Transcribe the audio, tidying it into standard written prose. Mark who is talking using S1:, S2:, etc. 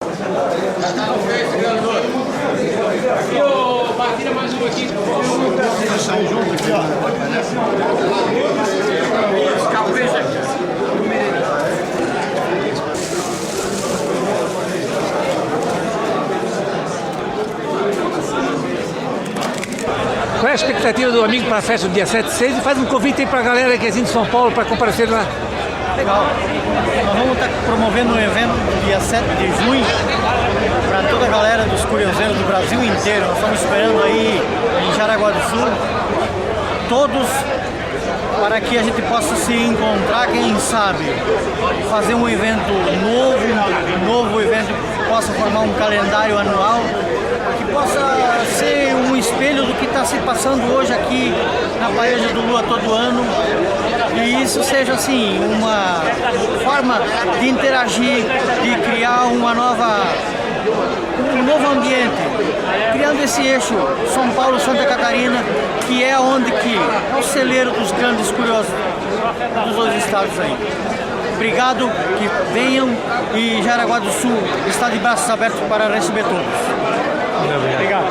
S1: Aqui, ô, partilha mais um aqui.
S2: Vocês saem junto aqui, ó.
S1: Capricha.
S3: Qual é a expectativa do amigo para a festa do dia 7 de 6? E faz um convite aí para a galera que é de São Paulo para comparecer lá.
S2: Legal. Nós vamos estar promovendo um evento dia 7 de junho para toda a galera dos curioseiros do Brasil inteiro. Nós estamos esperando aí em Jaraguá do Sul todos para que a gente possa se encontrar, quem sabe, fazer um evento novo evento que possa formar um calendário anual, que possa ser um espelho do que está se passando hoje aqui na Paeja do Lua todo ano, e isso seja assim uma forma de interagir, de criar um novo ambiente, criando esse eixo São Paulo-Santa Catarina, que é onde que é o celeiro dos grandes curiosos dos dois estados aí. Obrigado, que venham, e Jaraguá do Sul está de braços abertos para receber todos.
S3: Obrigado.